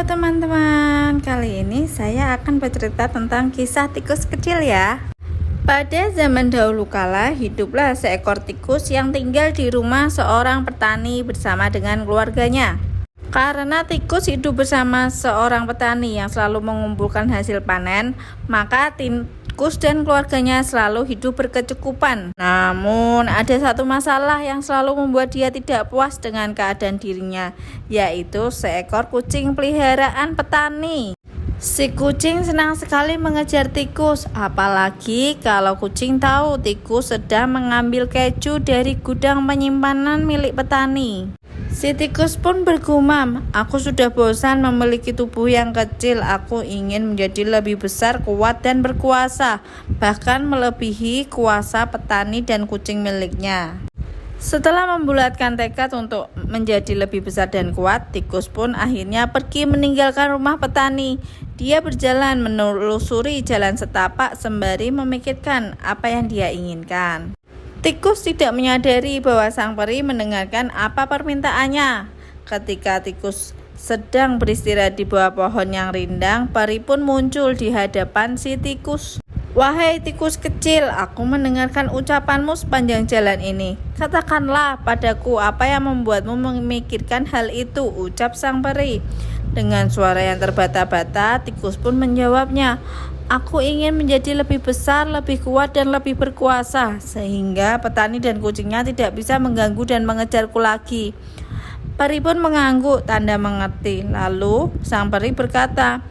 Halo teman-teman, kali ini saya akan bercerita tentang kisah tikus kecil ya. Pada zaman dahulu kala, hiduplah seekor tikus yang tinggal di rumah seorang petani bersama dengan keluarganya. Karena tikus hidup bersama seorang petani yang selalu mengumpulkan hasil panen, maka tikus dan keluarganya selalu hidup berkecukupan. Namun ada satu masalah yang selalu membuat dia tidak puas dengan keadaan dirinya, yaitu seekor kucing peliharaan petani. Si kucing senang sekali mengejar tikus, apalagi kalau kucing tahu tikus sedang mengambil keju dari gudang penyimpanan milik petani. Si tikus pun bergumam, "Aku sudah bosan memiliki tubuh yang kecil. Aku ingin menjadi lebih besar, kuat, dan berkuasa, bahkan melebihi kuasa petani dan kucing miliknya." Setelah membulatkan tekad untuk menjadi lebih besar dan kuat, tikus pun akhirnya pergi meninggalkan rumah petani. Dia berjalan menelusuri jalan setapak sembari memikirkan apa yang dia inginkan. Tikus tidak menyadari bahwa sang peri mendengarkan apa permintaannya. Ketika tikus sedang beristirahat di bawah pohon yang rindang, peri pun muncul di hadapan si tikus. "Wahai tikus kecil, aku mendengarkan ucapanmu sepanjang jalan ini. Katakanlah padaku apa yang membuatmu memikirkan hal itu," ucap sang peri. Dengan suara yang terbata-bata, tikus pun menjawabnya, "Aku ingin menjadi lebih besar, lebih kuat, dan lebih berkuasa, sehingga petani dan kucingnya tidak bisa mengganggu dan mengejarku lagi." Peri pun mengangguk, tanda mengerti. Lalu sang peri berkata,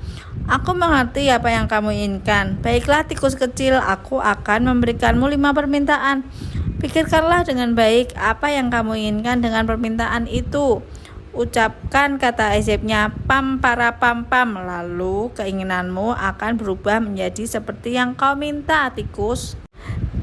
"Aku mengerti apa yang kamu inginkan. Baiklah tikus kecil, aku akan memberikanmu 5 permintaan. Pikirkanlah dengan baik apa yang kamu inginkan dengan permintaan itu." Ucapkan kata ezebnya, "Pam para pam pam," lalu keinginanmu akan berubah menjadi seperti yang kau minta, tikus.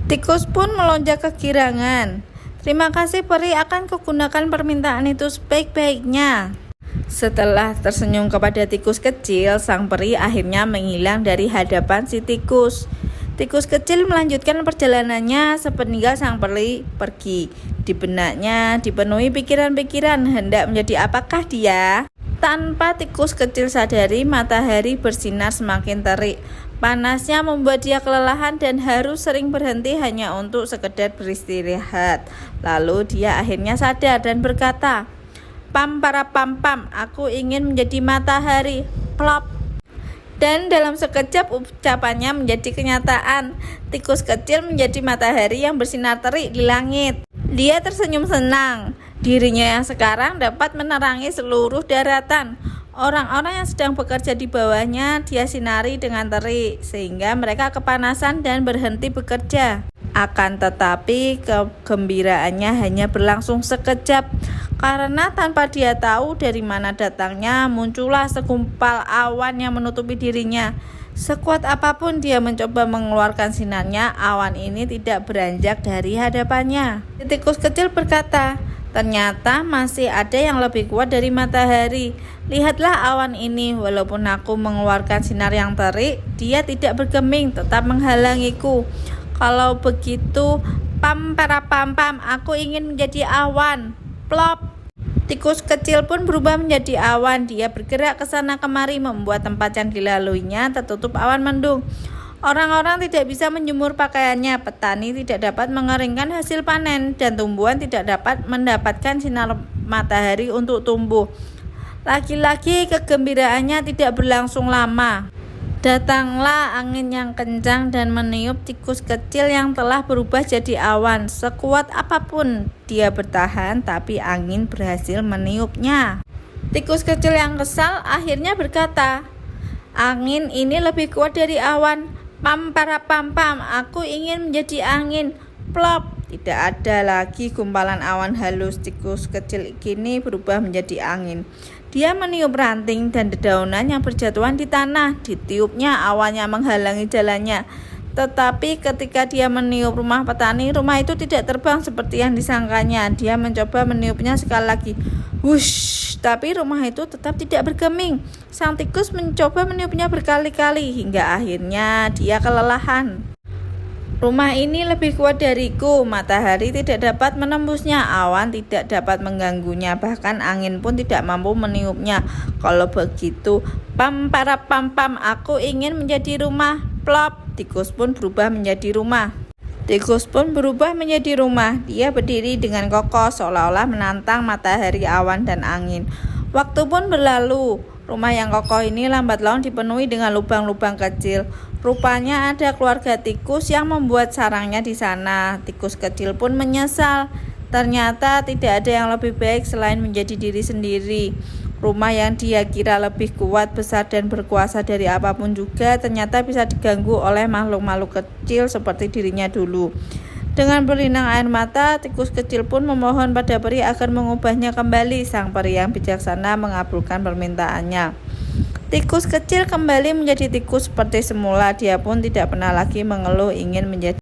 Tikus pun melonjak kegirangan. "Terima kasih peri, akan kugunakan permintaan itu sebaik-baiknya." Setelah tersenyum kepada tikus kecil, sang peri akhirnya menghilang dari hadapan si tikus. Tikus kecil melanjutkan perjalanannya sepeninggal sang peri pergi. Di benaknya dipenuhi pikiran-pikiran, hendak menjadi apakah dia? Tanpa tikus kecil sadari, matahari bersinar semakin terik. Panasnya membuat dia kelelahan dan harus sering berhenti hanya untuk sekedar beristirahat. Lalu dia akhirnya sadar dan berkata, "Pam para pam pam, aku ingin menjadi matahari." Plop. Dan dalam sekejap ucapannya menjadi kenyataan. Tikus kecil menjadi matahari yang bersinar terik di langit. Dia tersenyum senang. Dirinya yang sekarang dapat menerangi seluruh daratan. Orang-orang yang sedang bekerja di bawahnya dia sinari dengan terik, sehingga mereka kepanasan dan berhenti bekerja. Akan tetapi kegembiraannya hanya berlangsung sekejap, karena tanpa dia tahu dari mana datangnya, muncullah segumpal awan yang menutupi dirinya. Sekuat apapun dia mencoba mengeluarkan sinarnya, awan ini tidak beranjak dari hadapannya. Tikus kecil berkata, "Ternyata masih ada yang lebih kuat dari matahari. Lihatlah awan ini, walaupun aku mengeluarkan sinar yang terik, dia tidak bergeming, tetap menghalangiku. Kalau begitu, pam para pam pam, aku ingin menjadi awan." Plop. Tikus kecil pun berubah menjadi awan. Dia bergerak ke sana kemari, membuat tempat yang dilaluinya tertutup awan mendung. Orang-orang tidak bisa menjemur pakaiannya, petani tidak dapat mengeringkan hasil panen, dan tumbuhan tidak dapat mendapatkan sinar matahari untuk tumbuh. Lagi-lagi kegembiraannya tidak berlangsung lama. Datanglah angin yang kencang dan meniup tikus kecil yang telah berubah jadi awan. Sekuat apapun dia bertahan, tapi angin berhasil meniupnya. Tikus kecil yang kesal akhirnya berkata, "Angin ini lebih kuat dari awan. Pam para pam pam, aku ingin menjadi angin." Plop. Tidak ada lagi gumpalan awan halus. Tikus kecil kini berubah menjadi angin. Dia meniup ranting dan dedaunan yang berjatuhan di tanah. Ditiupnya, awannya menghalangi jalannya. Tetapi ketika dia meniup rumah petani, rumah itu tidak terbang seperti yang disangkanya. Dia mencoba meniupnya sekali lagi. Wush, tapi rumah itu tetap tidak bergeming. Sang tikus mencoba meniupnya berkali-kali hingga akhirnya dia kelelahan. Rumah ini lebih kuat dariku, matahari tidak dapat menembusnya, awan tidak dapat mengganggunya, bahkan angin pun tidak mampu meniupnya. Kalau begitu, pam para pam pam, aku ingin menjadi rumah. Plop, tikus pun berubah menjadi rumah. Tikus pun berubah menjadi rumah. Dia berdiri dengan kokoh, seolah-olah menantang matahari, awan, dan angin. Waktu pun berlalu. Rumah yang kokoh ini lambat laun dipenuhi dengan lubang-lubang kecil. Rupanya ada keluarga tikus yang membuat sarangnya di sana. Tikus kecil pun menyesal. Ternyata tidak ada yang lebih baik selain menjadi diri sendiri. Rumah yang dia kira lebih kuat, besar, dan berkuasa dari apapun juga ternyata bisa diganggu oleh makhluk-makhluk kecil seperti dirinya dulu. Dengan berlinang air mata, tikus kecil pun memohon pada peri agar mengubahnya kembali. Sang peri yang bijaksana mengabulkan permintaannya. Tikus kecil kembali menjadi tikus seperti semula. Dia pun tidak pernah lagi mengeluh ingin menjadi